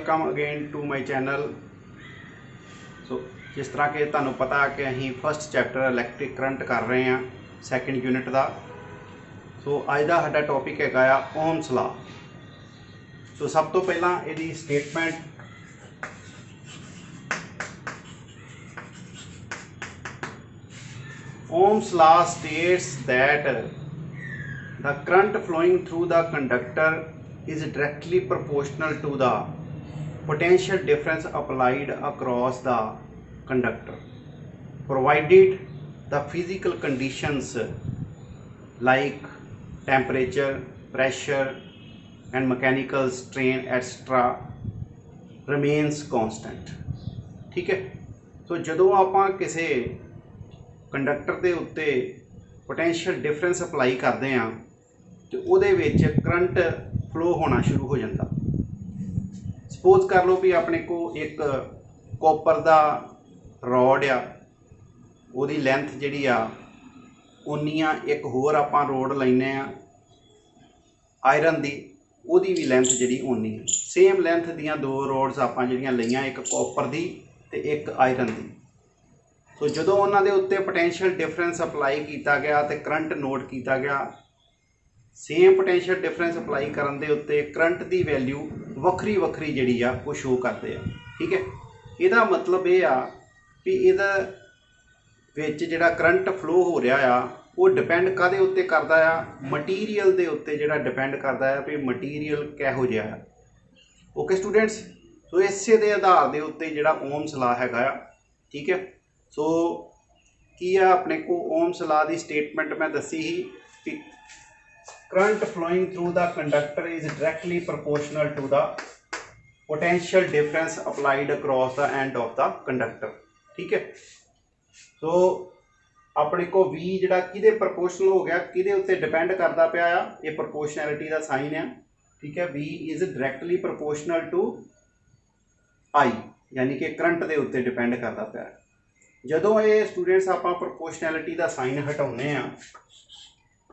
Welcome again to my channel. So जिस तरह के तुहानू पता कि असीं फस्ट चैप्टर इलैक्ट्रिक करंट कर रहे हैं सैकेंड यूनिट का। सो अज का साडा टॉपिक है ओम्स लॉ। सो सब तो पहला इहदी statement Ohm's law states that the current flowing through the conductor is directly proportional to the potential difference applied across the conductor, provided the physical conditions like temperature, pressure and mechanical strain etc remains constant। ठीक है। तो जदों आपां किसी conductor के उत्ते potential difference apply करते हैं तो उहदे विच करंट फ्लो होना शुरू हो जाता। सपोज कर लो भी अपने को एक कॉपर दा रॉड आ, उहदी लेंथ जिहड़ी आ उन्नी आ, एक होर आपां रोड लैने आ आयरन दी, उहदी भी लेंथ जिहड़ी उन्नी है। सेम लेंथ दियां दो रोड्स आपां जिहड़ियां लईआं, एक कॉपर दी ते एक आयरन दी। तो जदों उन्हां दे उत्ते पोटेंशियल डिफरेंस अप्लाई किया गया तो करंट नोट किया गया, सेम पोटेंशियल डिफरेंस अप्लाई करन दे उत्ते करंट की वैल्यू वक्री वक्री जिहड़ी आ वो शो करते हैं। ठीक है। इहदा मतलब ये आ भी इहदा विच जिहड़ा करंट फ्लो हो रहा आ वो डिपेंड काहदे उत्ते करदा आ, मटीरियल दे उत्ते जिहड़ा डिपेंड करदा आ भी मटीरियल किहो जिहा आ। Okay students. तो इसे दे आधार दे उत्ते जिहड़ा ओम्स लॉ हैगा आ। ठीक है। सो की आ अपने को ओम्स लॉ की स्टेटमेंट मैं दसी ही कि current flowing through the conductor is directly proportional to the potential difference applied across the end of the conductor. ठीक है। तो अपने को V जिहड़ा किहदे प्रोपोर्शनल हो गया, किहदे उत्ते डिपेंड करता पिया आ, ये प्रोपोर्शनैलिटी का साइन है। ठीक है। V is directly proportional to I, यानी कि करंट के उत्ते डिपेंड करता पिया। जदों ये स्टूडेंट्स आपां प्रोपोर्शनैलिटी का साइन हटाउने आ,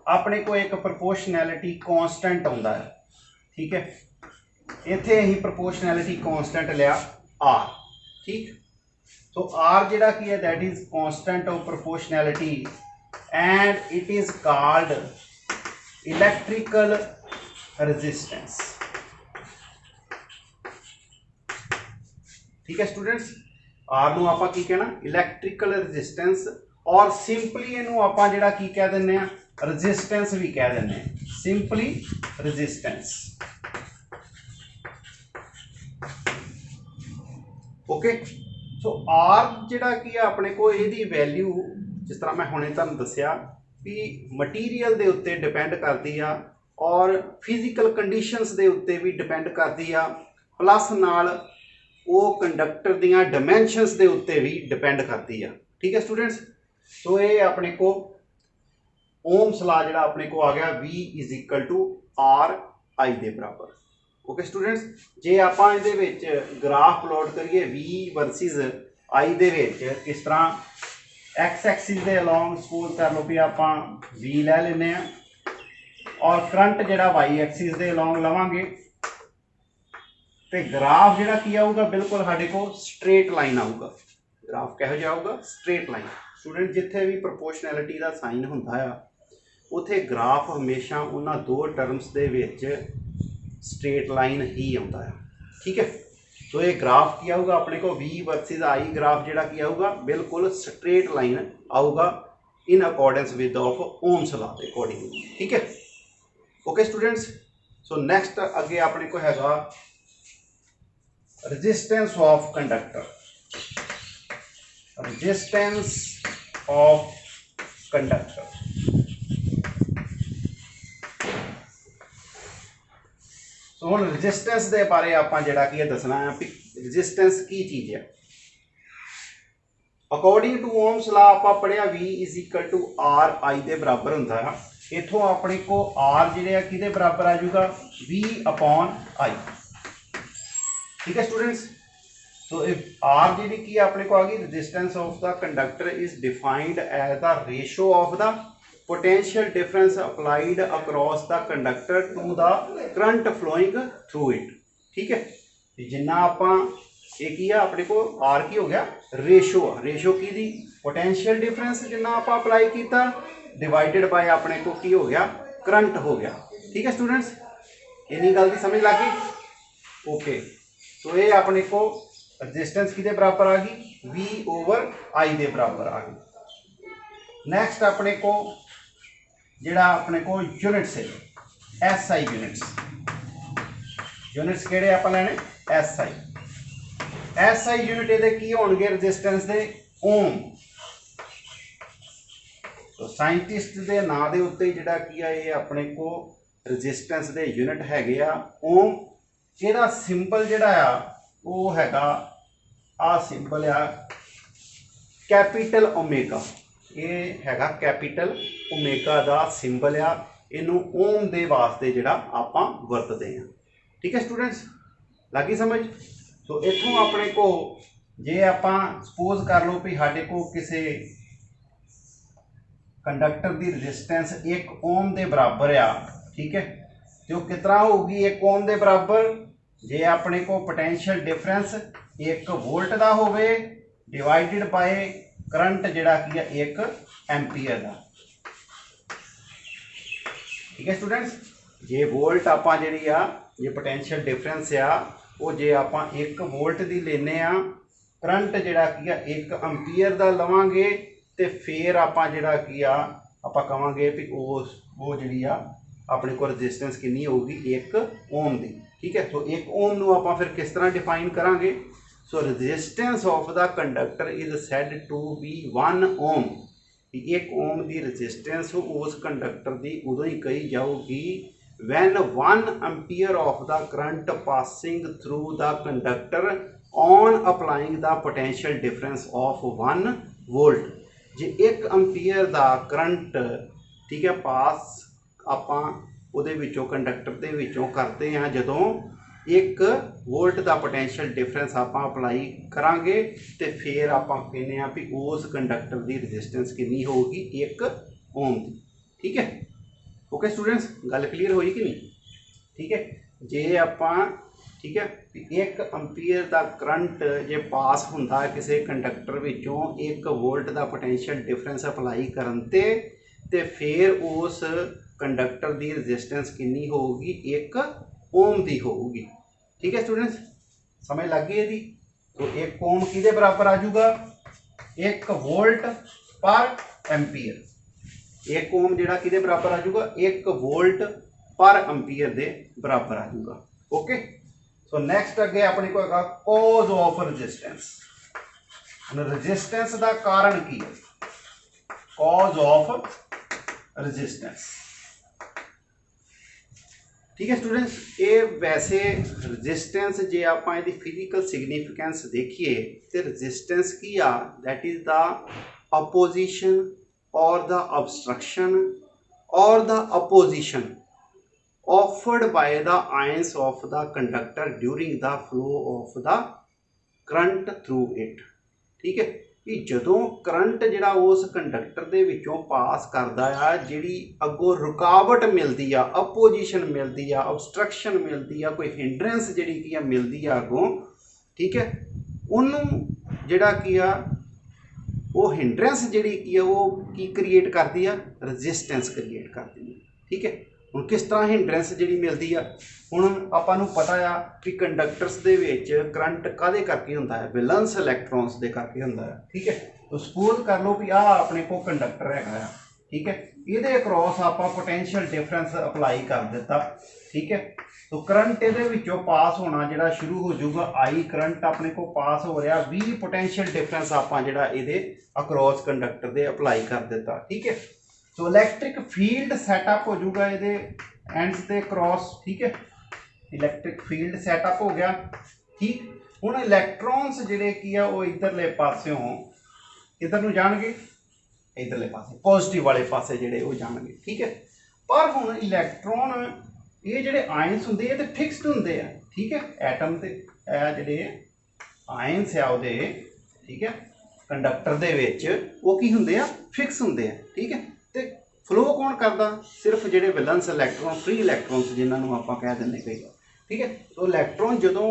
अपने को एक प्रोपोर्शनैलिटी कॉन्सटेंट आउंदा है। ठीक है। इत्थे असीं प्रोपोर्शनैलिटी कॉन्सटेंट लिया R। ठीक। तो R जिहड़ा की है that is constant of proportionality and it is called electrical resistance. ठीक है स्टूडेंट्स। आर नूं आपां की कहना इलैक्ट्रिकल रेजिस्टेंस, और सिंपली इहनूं आपां जिहड़ा की कह दिंदे आ रेजिस्टेंस भी कह दिंदे आ, simply resistance. Okay. So R जिहड़ा की है अपने को इहदी वैल्यू जिस तरह मैं हुणे तुहानूं दस्सिया भी मटीरियल दे उत्ते डिपेंड करदी आ और फिजिकल कंडीशनस दे उत्ते भी डिपेंड करदी आ, प्लस नाल वो कंडक्टर दियां डायमेंशनस दे उत्ते भी डिपेंड करती है। ठीक है स्टूडेंट्स। तो ये अपने को ओम्स लॉ जिहड़ा अपने को आ गया V is equal to R I दे बराबर। Okay students. जे आपां इहदे विच ग्राफ प्लॉट करिए V वर्सिस I दे विच किस तरह एक्स एक्सिस दे अलोंग सपोज कर लो भी आपां V लै लैने आ और करंट जिहड़ा वाई एक्सिस दे अलोंग लवांगे तो ग्राफ जिहड़ा की आऊगा बिल्कुल साडे को स्ट्रेट लाइन आऊगा। ग्राफ किहो जिहा आऊगा, स्ट्रेट लाइन। स्टूडेंट जिथे भी प्रोपोर्शनैलिटी का साइन हुंदा आ उत्थे ग्राफ हमेशा उन्हां दो टर्म्स दे विच स्ट्रेट लाइन ही आउंदा है। ठीक है। तो ये ग्राफ की आऊगा अपने को V वर्सिस I ग्राफ जिहड़ा की आऊगा बिल्कुल स्ट्रेट लाइन आऊगा in accordance with of Ohm's law के अकॉर्डिंग। ठीक है। Okay students. सो नैक्सट अगे अपने को हैगा resistance of conductor। resistance of conductor। सो हुण resistance दे बारे आपां जिहड़ा की है दसना है कि resistance की चीज़ है। अकॉर्डिंग टू ओम्स लॉ आपां पढ़िया V is equal to R I दे बराबर हुंदा है। इथों अपने को R जिहड़े आ किहदे बराबर आ जाऊगा V अपॉन I। ठीक है स्टूडेंट्स। तो इफ आर जी की अपने को आ गई resistance of the conductor is defined as the ratio of the potential difference applied across the conductor to the current flowing through it. ठीक है। जिन्ना आपां ये की है अपने को आर की हो गया रेशो रेशो की दी पोटेंशियल डिफरेंस जिन्ना आप अप्लाई किया डिवाइडेड बाय अपने को की हो गया करंट हो गया। ठीक है स्टूडेंट्स, इन्नी गल की समझ लग गई। ओके, तो ये अपने को रजिस्टेंस किदे बराबर आ गई V ओवर I दे बराबर आ गई। नैक्सट अपने को जिहड़ा अपने को यूनिट्स है SI यूनिट्स किहड़े आपां लैणे SI यूनिट इहदे की होणगे रजिस्टेंस दे ओम। तो साइंटिस्ट दे नाम दे उत्ते जिहड़ा की है ये अपने को रजिस्टेंस दे यूनिट हैगे आ ओम। इहदा सिंबल जिहड़ा आ वो हैगा आ सिंबल आ कैपीटल ओमेगा, ये हैगा कैपीटल ओमेगा दा सिंबल आ, इनू ओम दे वास्ते जिहड़ा आपां वरतदे हैं। ठीक है स्टूडेंट्स, लगी समझ। तो इथों अपने को जे आपां सपोज कर लो भी साडे को किसी कंडक्टर की रजिस्टेंस 1 ओम दे बराबर आ, ठीक है, तो कितना होगी 1 ओम दे बराबर जे अपने को पोटेंशियल डिफरेंस 1 वोल्ट का होवे डिवाइडेड बाय करंट जिहड़ा की 1 एम्पीयर का। ठीक है स्टूडेंट्स, जे वोल्ट आपां जिहड़ी आ जे पोटेंशियल डिफरेंस आ वो जे आपां 1 वोल्ट की लेने आ, करंट जिहड़ा की 1 एम्पीयर का लवांगे तो फिर आपां जिहड़ा की आपां कहांगे भी उस वो जिहड़ी आ अपने को रजिस्टेंस कितनी होगी 1 ओम की। ठीक है, तो 1 ओम नूं आपां फिर किस तरह डिफाइन करांगे। So resistance of the conductor is said to be 1 ohm. 1 ohm की रजिस्टेंस उस कंडक्टर की उदों ही कही जाऊगी when 1 ampere of the current passing through the conductor on applying the potential difference of 1 volt. जे 1 एम्पीयर का करंट ठीक है पास आपां उहदे विचों कंडक्टर दे विचों करते हैं जदों 1 वोल्ट का पोटेंशियल डिफरेंस आपां अप्लाई करांगे तो फिर आपां कहने आ भी उस कंडक्टर की रजिस्टेंस कितनी होगी 1 ओम की। ठीक है, ओके स्टूडेंट्स, गल क्लीयर होई कि नहीं। ठीक है, जे आपां ठीक है 1 एम्पीयर का करंट जे पास हुंदा किसी कंडक्टर विचों 1 वोल्ट का पोटेंशियल डिफरेंस अप्लाई करन ते फिर उस कंडक्टर की रजिस्टेंस कितनी होगी 1 ओम की होगी। ठीक है स्टूडेंट्स, समझ लग गई यदि। तो 1 ओम किहदे बराबर आ जाऊगा 1 वोल्ट पर एम्पीयर। 1 ओम जिहड़ा किहदे बराबर आ जाऊगा 1 वोल्ट पर एम्पीयर दे बराबर आ जाऊगा। ओके, सो नैक्सट अगे अपने को है कॉज ऑफ रजिस्टेंस। रजिस्टेंस का कारण की है कॉज ऑफ रजिस्टेंस। ठीक है स्टूडेंट्स, ये वैसे रजिस्टेंस जे आपां इहदी फिजिकल सिग्निफिकेंस देखिए तो रजिस्टेंस की आ दैट इज द अपोजिशन और द ऑब्स्ट्रक्शन और the opposition offered by the ions of the conductor during the flow of the current through it। ठीक है, कि जदों करंट जिहड़ा उस कंडक्टर दे विचों पास करदा आ जिहड़ी अगों रुकावट मिलदी आ अपोजिशन मिलदी आ ऑब्स्ट्रक्शन मिलदी आ कोई हिंड्रेंस जिहड़ी की आ मिलदी आ अगों। ठीक है, उन्होंने जिहड़ा की आ वो हिंड्रेंस जिहड़ी की आ वो की क्रिएट करदी आ रजिस्टेंस क्रिएट करदी है। ठीक है, हुण किस तरह हिंड्रेंस जिहड़ी मिलदी आ हुण आपां नूं पता आ कि कंडक्टर्स दे विच करंट काहदे करके हुंदा है वैलेंस इलैक्ट्रॉन्स दे करके हुंदा है। ठीक है, तो सपोज कर लो भी आ अपने को कंडक्टर हैगा। ठीक है, इहदे अक्रॉस आपां पोटेंशियल डिफरेंस अप्लाई कर दिता। ठीक है, तो करंट इहदे विचों पास होना जिहड़ा शुरू हो जाऊगा आई करंट अपने को पास हो रहा V पोटेंशियल डिफरेंस आपां जिहड़ा इहदे अक्रॉस कंडक्टर दे अप्लाई कर दिता। ठीक है, तो इलैक्ट्रिक फील्ड सैटअप हो जाऊगा ये एंड्स के क्रॉस। ठीक है, इलैक्ट्रिक फील्ड सैटअप हो गया। ठीक, हुण इलैक्ट्रॉन्स जिहड़े की आ वो इधरले पासियों इधर नूं जाणगे इधरले पासे पॉजिटिव वाले पासे जिहड़े वो जाणगे। ठीक है, पर हुण इलैक्ट्रॉन ये जिहड़े आयंस हुंदे ये ते फिक्स्ड हुंदे आ। ठीक है, एटम ते जिहड़े आयंस आ उहदे ठीक है कंडक्टर दे विच वो की हुंदे आ फिक्स हुंदे आ। ठीक है, तो फ्लो कौन करता सिर्फ जिहड़े वैलेंस इलैक्ट्रॉन फ्री इलैक्ट्रॉन्स जिन्होंने आपां कह दिंदे कई बार। ठीक है, तो इलैक्ट्रॉन जदों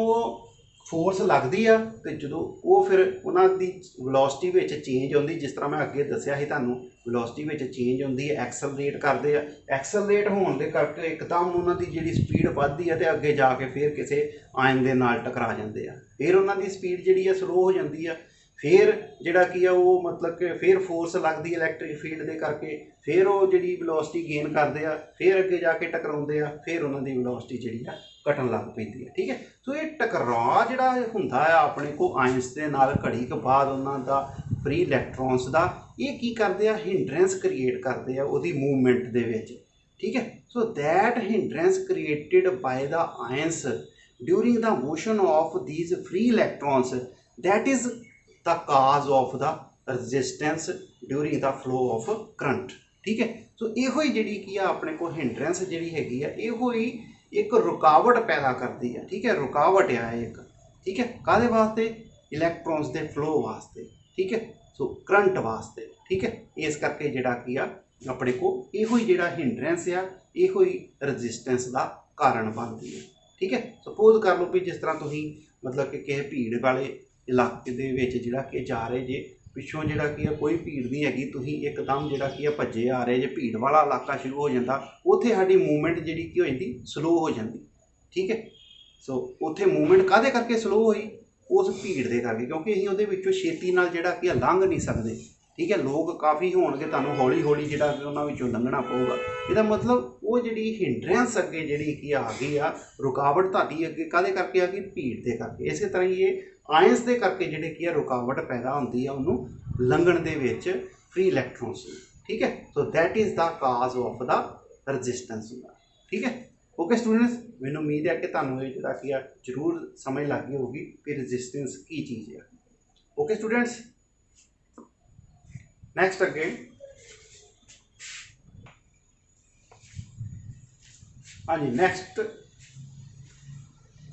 फोर्स लगती है तो जो वो फिर उन्होंने वेलोसिटी में चेंज होती, जिस तरह मैं अगे दसिया ही तुहानूं वेलोसिटी में चेंज होती है, एक्सलरेट करते हैं, एक्सलरेट होने के करके एकदम उन्होंने जी स्पीड बढ़ती है तो अगे जाके फिर किसी आयन के नाल टकरा जाते हैं, फिर उन्होंने स्पीड जी स्लो हो जाती है, फिर जोड़ा की है वो मतलब कि फिर फोर्स लगती है इलैक्ट्रिक फील्ड के करके, फिर वो जी वेलोसिटी गेन करते हैं, फिर अगे जाके टकराते हैं, फिर उन्होंने वेलोसिटी जी घटन लग पैंदी है। ठीक है, सो ये टकराव जोड़ा हुंदा है अपने को आयंस के नाल घड़ी के बाद उन्हों का फ्री इलैक्ट्रॉन्स का, ये की करते हैं हिंड्रेंस क्रिएट करते हैं वो मूवमेंट दे विच। ठीक है, so that hindrance created by the ions during the motion of these free electrons that is the cause of the resistance during the flow of current. ठीक है, सो यो ही जी अपने को हिंड्रेंस जी हैगी है, यो ही एक रुकावट पैदा करती है। ठीक है, रुकावट है एक। ठीक है, काहदे वास्ते? इलैक्ट्रॉन्स के फ्लो वास्ते। ठीक है, सो करंट वास्ते। ठीक है, इस करके जिहड़ा की आ अपने को यो जिहड़ा हिंड्रेंस आ यो ही रजिस्टेंस का कारण बनती है। ठीक है, सपोज कर लो भी जिस तरह तुसीं मतलब कि किसी भीड़ वाले इलाके दे विच जिहड़ा कि जा रहे जे, पिछों जिहड़ा की कोई भीड़ नहीं हैगी, तुसीं एकदम जिहड़ा की भज्जे आ रहे जे, भीड़ वाला इलाका शुरू हो जाता, उत्थे साडी मूवमेंट जिहड़ी की हो जाती स्लो हो जाती। ठीक है, सो उत्थे मूवमेंट काहदे करके स्लो होई? उस भीड़ दे करके, क्योंकि असीं उहदे विचों छेती नाल जिहड़ा की लंघ नहीं सकदे। ठीक है, लोग काफ़ी होणगे, तुहानूं हौली हौली जिहड़ा कि उहनां विचों लंघना पऊगा। इहदा मतलब वो जिहड़ी हिंड्रेंस अगे जिहड़ी की आ गई आ, रुकावट तुहाडी अगे काहदे करके आ गई? भीड़ दे करके। इस तरह ही ये आयंस के करके जिहड़ी की रुकावट पैदा होंदी है उन्होंने लंघण दे विच फ्री इलैक्ट्रॉन्स। ठीक है, so that is the cause of the resistance. ठीक है, ओके स्टूडेंट्स, मैनूं उम्मीद है कि तुहानूं ये जिहड़ा की जरूर समझ लग गई होगी कि रजिस्टेंस की चीज़ है। ओके स्टूडेंट्स, नैक्सट अगे हाँ जी, नैक्सट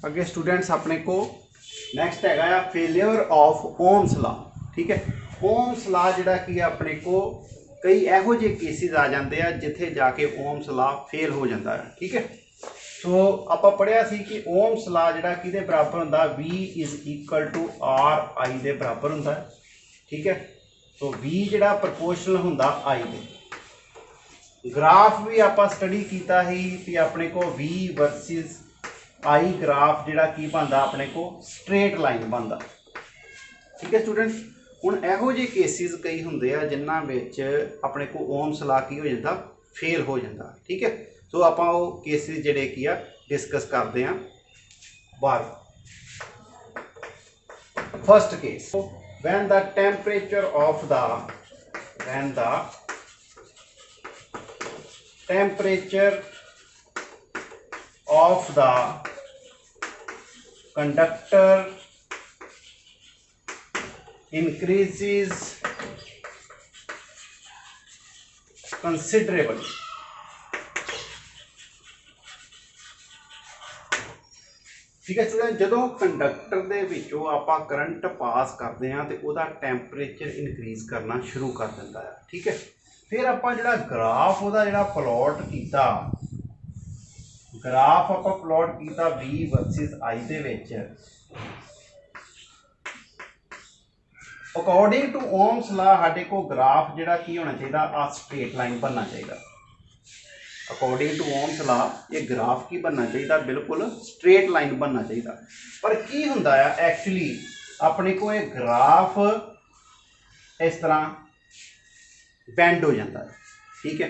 अगे स्टूडेंट्स अपने को नैक्सट है फेलियर ऑफ ओम्स लॉ। ठीक है, ओम्स लॉ जिहड़ा कि अपने को कई इहो ਜਿਹੇ केसिस आ जाते हैं जिथे जाके ओम्स लॉ फेल हो जाता है। ठीक है, सो आप पढ़िया सी कि ओम्स लॉ जिहड़ा किहदे बराबर हुंदा? V is equal to RI दे बराबर हुंदा है। ठीक है, सो V जिहड़ा प्रपोर्शनल हुंदा I दे। ग्राफ भी आप स्टडी किया ही कि अपने को V वर्सिस I ग्राफ जिहड़ा की बनता अपने को स्ट्रेट लाइन बनता। ठीक है स्टूडेंट्स, हुण इहो ਜਿਹੇ केसिस कई हुंदे आ जिन्हां विच अपने को ओम्स लॉ की हो जाता? फेल हो जाता। ठीक है, सो आपां वो केसिस जिहड़े की आ डिस्कस करते हैं बार। First case, when the temperature of the conductor increases considerably, ठीक है स्टूडेंट, जो कंडक्टर दे विचों आपां करंट पास करते हैं तो वह टैंपरेचर इनक्रीज करना शुरू कर दिंदा है। ठीक है, फिर आपां जिहड़ा ग्राफ वहदा जिहड़ा प्लॉट कीता, ग्राफ आपां प्लॉट कीता V वर्सिस I दे विच, अकॉर्डिंग टू ओम्स लॉ साडे को ग्राफ जिहड़ा की होना चाहिए? आ स्ट्रेट लाइन बनना चाहिए। अकॉर्डिंग टू ओम्स लॉ ये ग्राफ की बनना चाहिए? बिल्कुल स्ट्रेट लाइन बनना चाहिए। पर की हुंदा है एक्चुअली अपने को ये ग्राफ इस तरह बेंड हो जाता है। ठीक है,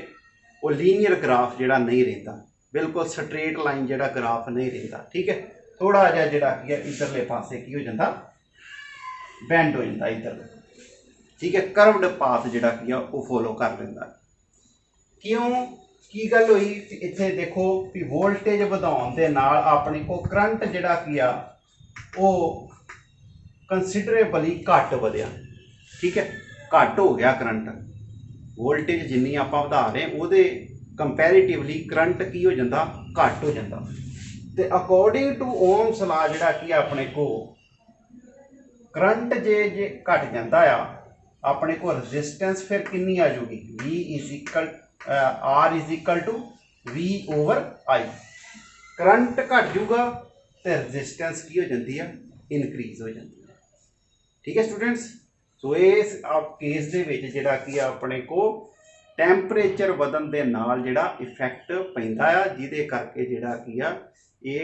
वो लीनियर ग्राफ जिहड़ा नहीं रहिंदा, बिल्कुल स्ट्रेट लाइन जिहड़ा ग्राफ नहीं रहिंदा। ठीक है, थोड़ा जिहा जिहड़ा की है इधरले पासे की हो जाता? बेंड हो जाता इधर। ठीक है, कर्वड पाथ जिहड़ा की है वो फॉलो कर लैंदा। क्यों की गल हुई? इत्थे देखो कि वोल्टेज वधाउण दे नाल अपने को करंट जिहड़ा की आ वो कंसीडरेबली घट वधिया। ठीक है, घट हो गया करंट, वोल्टेज जिन्नी आपां वधा रहे उहदे कंपैरेटिवली करंट की हो जाता? घट हो जाता। ते अकॉर्डिंग टू ओम्स लॉ जिहड़ा की अपने को करंट जे घट जाता आ, अपने को रजिस्टेंस फिर कितनी आ जाऊगी? V is equal R is equal to V over I। Current घट जूगा तो रजिस्टेंस की हो जाती है? इनक्रीज हो जाती है। ठीक है स्टूडेंट्स, सो इस केस दे विच जिहड़ा कि अपने को टैंपरेचर वधन दे नाल जिहड़ा इफैक्ट पैंदा आ, जिहदे करके जिहड़ा कि ये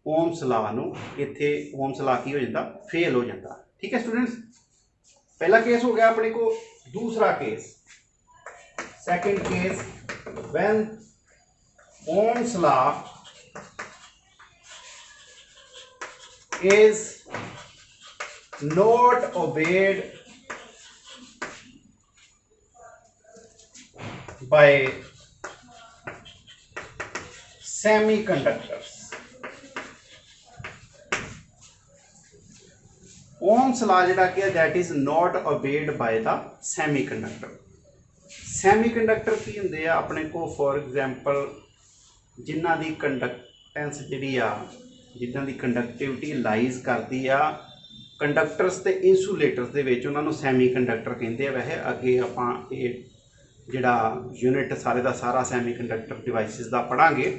ओम्स ला नूं इत्थे ओम्स ला की हो जाता, फेल हो जाता। ठीक है स्टूडेंट्स, पहला केस हो गया अपने को। दूसरा केस, second case, when Ohm's law is not obeyed by semiconductors। Ohm's law जिहड़ा कि that is not obeyed by the semiconductor. Semiconductor की हुंदे आ अपने को, फॉर एग्जांपल जिन्हां दी कंडक्टेंस जिहड़ी आ, जिन्हां दी कंडक्टिविटी लाइज करती आ कंडक्टर्स ते इंसुलेटर्स दे विच, उन्हां नूं सैमीकंडक्टर कहिंदे आ। वैसे अगे आपां ये जिहड़ा यूनिट सारे दा सारा सैमीकंडक्टर डिवाइसिस दा पढ़ांगे।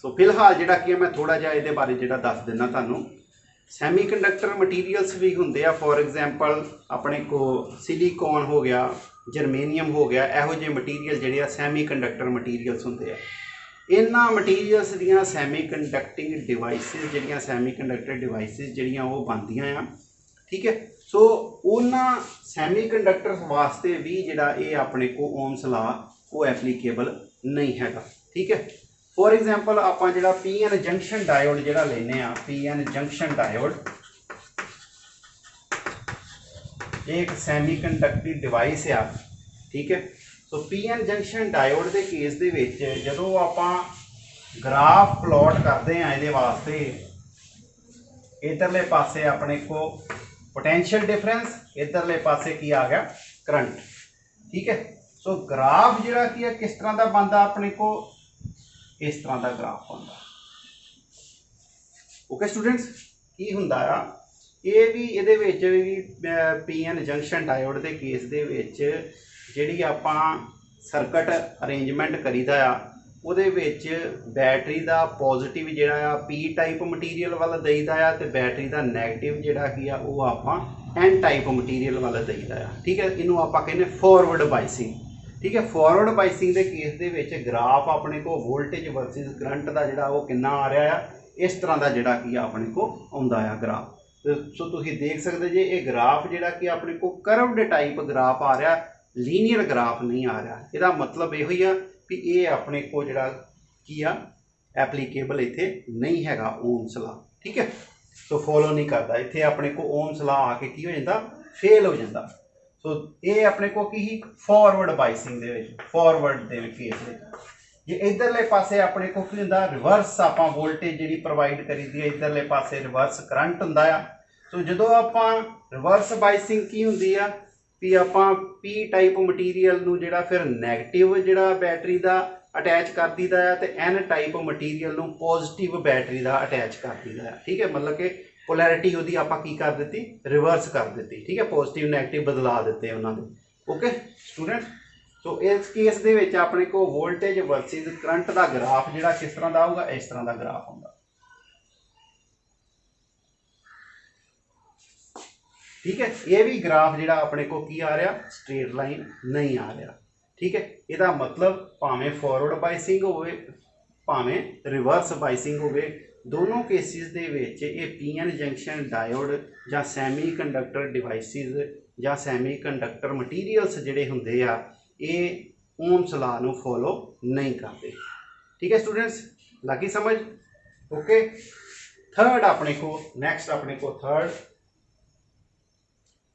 सो फिलहाल जिहड़ा कि मैं थोड़ा जिहा इहदे बारे जिहड़ा दस दिना तुहानूं। सैमीकंडक्टर मटीरियल्स भी होंदे आ, फॉर एग्जांपल अपने को सिलिकॉन हो गया, जर्मेनियम हो गया, इहो ਜਿਹੇ मटीरियल जिहड़े आ सैमीकंडक्टर मटीरियल्स होंदे आ। इन्हां मटीरियल्स दियां सैमीकंडक्टिंग डिवाइसिस जिहड़ियां सैमीकंडक्टर डिवाइसिस जिहड़ियां वो बनदियां आ। ठीक है, सो उन्हां सैमीकंडक्टर्स वास्ते भी जिहड़ा ये अपने को ओम्स लॉ वो एप्लीकेबल नहीं हैगा। ठीक है, फॉर एग्जांपल आपां जिहड़ा पी एन जंक्शन डायोड जिहड़ा लैने आ, पी एन जंक्शन डायोड एक सैमीकंडक्टिव डिवाइस आ। ठीक है, सो पी एन जंक्शन डायोड के केस दे विच जदों आपां ग्राफ प्लॉट करते हैं इहदे वास्ते, इधरले पासे अपने को पोटेंशियल डिफरेंस, इधरले पासे की आ गया करंट। ठीक है, सो ग्राफ जिहड़ा कि है किस तरह का बनता अपने को, इस तरह का ग्राफ बनता। ओके स्टूडेंट्स, की हुंदा आ ये भी इहदे विच भी पी एन जंक्शन डायोड के केस दे विच जिहड़ी आपां सर्किट अरेंजमेंट करीदा आ, ਉਹਦੇ ਵਿੱਚ बैटरी का पॉजिटिव जिहड़ा पी टाइप मटीरियल वाल देईदा आ, ते बैटरी का नैगेटिव जिहड़ा कि आ वो आपां एन टाइप मटीरियल वाल देईदा आ। ठीक है, इनू आपां कहने फॉरवर्ड बाइसिंग। ठीक है, फॉरवर्ड बाइसिंग के केस दे विच ग्राफ अपने को वोल्टेज वर्सिस करंट का जिहड़ा वो कितना आ रहा है, इस तरह का जिहड़ा कि अपने को आउंदा आ ग्राफ। सो तुसीं देख सकते जे ये ग्राफ जिहड़ा कि अपने को करवड टाइप ग्राफ आ रहा, लीनियर ग्राफ नहीं आ रहा। इसका मतलब यो ही आ भी ये अपने को जिहड़ा की आ एप्लीकेबल इत्थे नहीं हैगा ओम्स लॉ। ठीक है, सो फॉलो नहीं करता इत्थे अपने को ओम्स लॉ आके की हो जाता, फेल हो जाता। सो ये अपने को की फॉरवर्ड बाइसिंग दे विच, फॉरवर्ड दे केस विच जे इधरले पासे अपने को की हुंदा रिवर्स आपां वोल्टेज जिहड़ी प्रोवाइड करी दी है, इधरले पासे रिवर्स करंट हुंदा आ। सो जदों आपां रिवर्स बाइसिंग की हुंदी आ भी आपां पी टाइप मटीरियल नूं जिहड़ा फिर नैगेटिव जिहड़ा बैटरी का अटैच कर दीदा है, तो एन टाइप मटीरियल नूं पॉजिटिव बैटरी का अटैच कर दीदा है। ठीक है, मतलब कि पोलैरिटी उहदी आपां की कर दी, रिवर्स कर दी। ठीक है, पॉजिटिव नैगेटिव बदला दिते उन्हां दे। ओके स्टूडेंट, सो इस केस दे विच अपने को वोल्टेज वर्सिस करंट का ग्राफ जिहड़ा किस तरह का आऊगा, इस तरह का ग्राफ आऊगा। ठीक है, ये भी ग्राफ जिहड़ा अपने को की आ रहा, स्ट्रेट लाइन नहीं आ रहा। ठीक है, इसका मतलब भावें फॉरवर्ड बाइसिंग होवे भावें रिवर्स बाइसिंग होवे, दोनों केसिस दे विच ये पी एन जंक्शन डायोड जां सैमी कंडक्टर डिवाइसिस जां सैमी कंडक्टर मटीरियल्स जिहड़े हुंदे आ, ये ओम्स लॉ नूं फॉलो नहीं करते। ठीक है स्टूडेंट्स, लगी समझ? ओके, थर्ड अपने को नैक्सट अपने को third,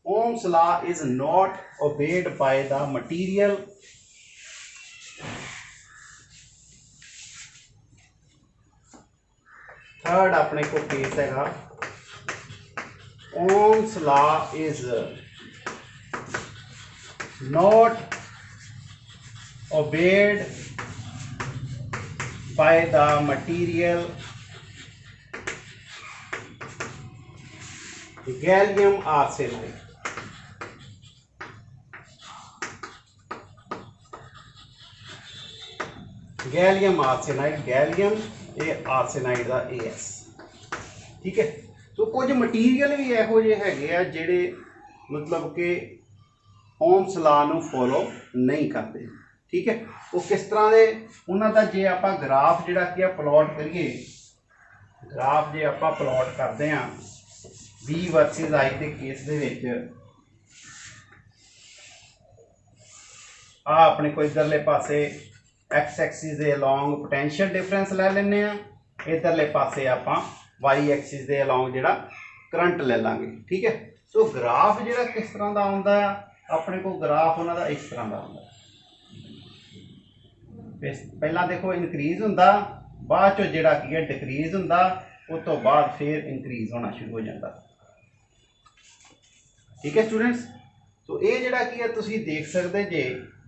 Ohm's law is not obeyed by the material third अपने को केस है Ohm's law is not obeyed by the material gallium arsenide। Gallium arsenide, gallium ये आर्सेनाइड का AS। ठीक है, सो कुछ मटीरियल भी इहो ਜਿਹੇ ਹੈਗੇ ਆ ਜਿਹੜੇ मतलब कि ओम्स ला नूं फॉलो नहीं करते। ठीक है, वो किस तरह के उन्हों का जे आप ग्राफ जिहड़ा कि प्लॉट करिए, ग्राफ जे आप प्लॉट करते हैं V वर्सिस I के केस दे विच आ अपने को इधरले पासे एक्स एक्सिस के अलॉन्ग पोटेंशियल डिफरेंस लै लेने, इधरले पासे आप वाई एक्सिस के अलॉन्ग जिहड़ा करंट ले लांगे। ठीक है, सो ग्राफ जिहड़ा किस तरह का आउंदा है अपने को, ग्राफ उन्हां दा इस तरह का आउंदा। पहला देखो इनक्रीज हुंदा, बाद चो जिहड़ा की है डिक्रीज हुंदा, उस तो बाद फिर इंक्रीज होना शुरू हो जाता। ठीक है स्टूडेंट्स, तो ये जिहड़ा की है तुसीं देख सकते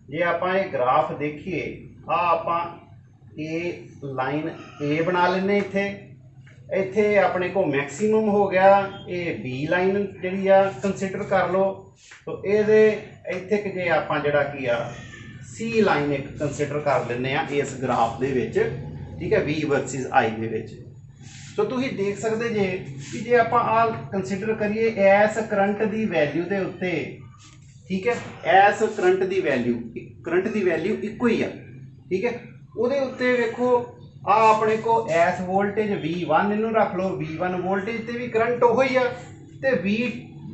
जे आप ये ग्राफ देखिए, आप ए लाइन ए बना लेने, इत्थे अपने को मैक्सीमम हो गया, ये बी लाइन जी कंसिडर कर लो, तो ये इत्थे कि जे आप जिहड़ा की आ सी लाइन एक कंसिडर कर लेने इस ग्राफ दे विच। ठीक है, V वर्सिस I दे विच। सो तुसीं देख सकते जे कि जे आप कंसिडर करिए एस करंट की वैल्यू के उत्ते, ठीक है, एस करंट की वैल्यू इक्को ही आ। ठीक है, उहदे उत्ते वेखो आ अपने को एस वोल्टेज V1 इनू रख लो, V1 वोल्टेज ते भी करंट उहो ही आ, ते V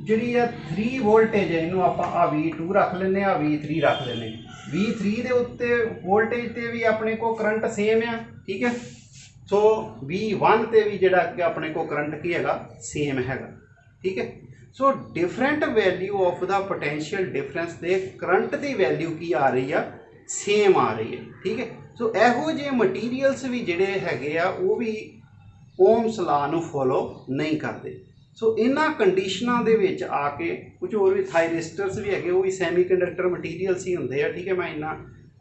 जिहड़ी आ 3 वोल्टेज है इनू आप V2 रख लेने, V3 रख लेने। V3 दे उत्ते वोल्टेज ते भी अपने को करंट सेम आ। ठीक है, सो V1 ते भी जिहड़ा कि अपने को करंट की हैगा सेम हैगा। ठीक है, so different value of the potential difference they current की वैल्यू की आ रही है, सेम आ रही है। ठीक है, सो इहो ਜਿਹੇ मटीरियल्स भी जिहड़े हैगे आ वो भी ओम्स ला नूं फॉलो नहीं करते। सो इन्हां कंडीशनां दे विच आके कुछ होर भी थायरिस्टर्स भी हैगे, वो भी सैमी कंडक्टर मटीरियल्स ही हुंदे आ। ठीक है, मैं इन्ना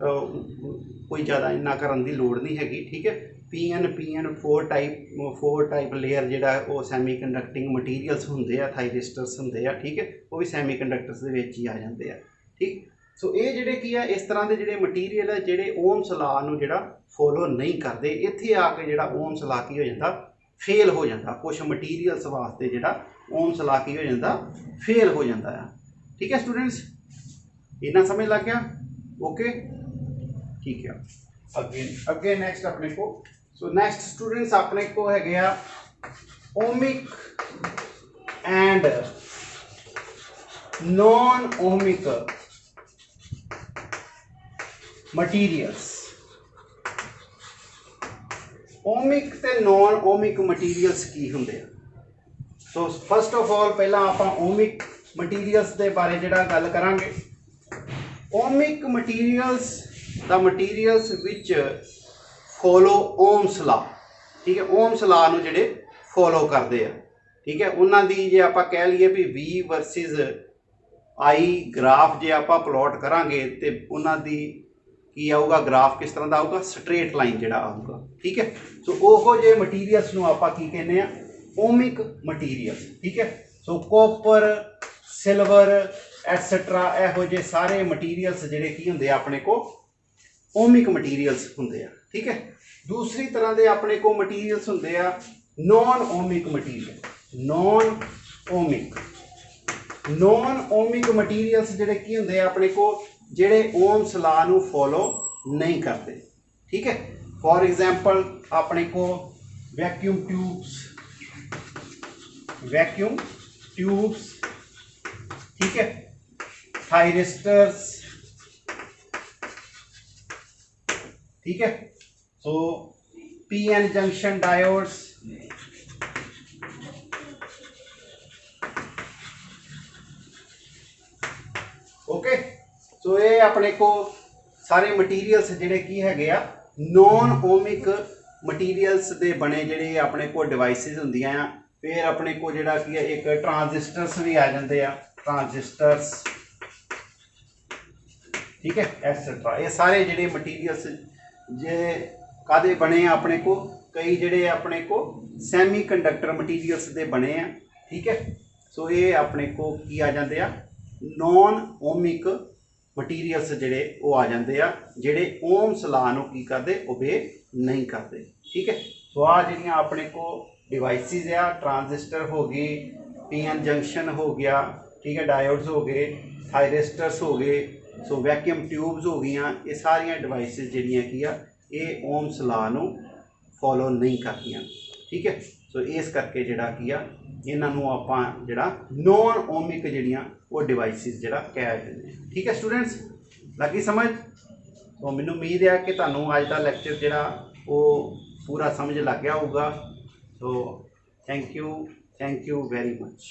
कोई ज़्यादा इन्ना करन दी लोड़ नहीं हैगी। ठीक है, PN फोर टाइप लेयर जिहड़ा वो सैमी कंडक्टिंग मटीरियल्स हुंदे आ, थायरिस्टर्स हुंदे आ। ठीक है, वो भी सैमी कंडक्टर्स दे विच ही आ जांदे आ। ठीक, सो ये जिहड़े की है इस तरह के जिहड़े मटीरियल है जिहड़े ओम्स ला नूं जिहड़ा फॉलो नहीं करते, इत्थे आके जिहड़ा ओम्स ला की हो जाता फेल हो जाता। कुछ मटीरियल्स वास्ते जिहड़ा ओम्स ला की हो जाता फेल हो जाता है। ठीक है स्टूडेंट्स, इन्ना समझ लग गया? ओके, ठीक है। अगे नेक्स्ट अपने को, सो नेक्स्ट स्टूडेंट्स अपने को है गया ohmic and non ohmic materials. Ohmic ते नॉन ओमिक मटीरियल्स की हुंदे आ? सो फस्ट ऑफ ऑल पहला आप ओमिक मटीरियल्स के बारे जिहड़ा गल करांगे। Ohmic materials the materials which follow Ohm's law. ठीक है, ओम्स ला नूं जिहड़े फॉलो करते हैं। ठीक है, उन्हां दी जे आपां कह लईए भी V वर्सिस I ग्राफ जे आपां प्लॉट करांगे तो उन्हां दी की आऊगा, ग्राफ किस तरह का आऊगा, स्ट्रेट लाइन जिहड़ा आऊगा। ठीक है, सो ओहो जे मटीरियल्स नूं आपां की कहने आ, ओमिक मटीरियल्स। ठीक है, सो कॉपर, सिल्वर एटसेट्रा इहो जे सारे मटीरियल्स जिहड़े की हुंदे अपने को ओमिक मटीरियल्स हुंदे आ। ठीक है, दूसरी तरह के अपने को मटीरियल्स हुंदे आ non ohmic material. Non ohmic materials जिहड़े की हुंदे अपने को जिहड़े ओम्स ला नूं फॉलो नहीं करते। ठीक है, फॉर एग्जाम्पल अपने को वैक्यूम ट्यूब्स, ठीक है, थायरिस्टर्स। ठीक है, सो PN जंक्शन डायोड्स। ओके, सो ये अपने को सारे मटीरियल्स जिहड़े की हैगे आ नॉन ओमिक मटीरियल्स दे बने जिहड़े अपने को डिवाइसिस हुंदियां आ। फिर अपने को जिहड़ा की है एक ट्रांजिस्टर्स भी आ जांदे आ, ट्रांजिस्टर्स। ठीक है, एटसेट्रा। ये सारे जिहड़े मटीरियल्स जे कादे बने अपने को, कई जिहड़े अपने को सैमी कंडक्टर मटीरियल्स दे बने आ। ठीक है, सो ये अपने को की आ जांदे आ नॉन ओमिक मटीरियल्स जिहड़े वो आ जांदे आ, जिहड़े ओम्स ला नूं की करदे ओबे नहीं करते। ठीक है, सो आ जिहड़ियां अपने को डिवाइसिस आ, ट्रांजिस्टर हो गई, पीएन जंक्शन हो गया, ठीक है, डायोड्स हो गए, थायरिस्टर्स हो गए, सो वैक्यूम ट्यूब्स हो गई, ये सारिया डिवाइसिस जिहड़ियां की आ ये ओम्स ला नूं फॉलो नहीं करदियां, ठीक है। सो इस करके जिहड़ा की आ इन्हां नूं आपां जिहड़ा नॉन ओमिक जिहड़ियां वो डिवाइसिस जिहड़ा कह दिंदे हैं, ठीक है स्टूडेंट्स, लगी समझ। तो मैनूं उम्मीद है कि तुहानूं अज दा लैक्चर जिहड़ा वो पूरा समझ लग गया होगा। So thank you very much.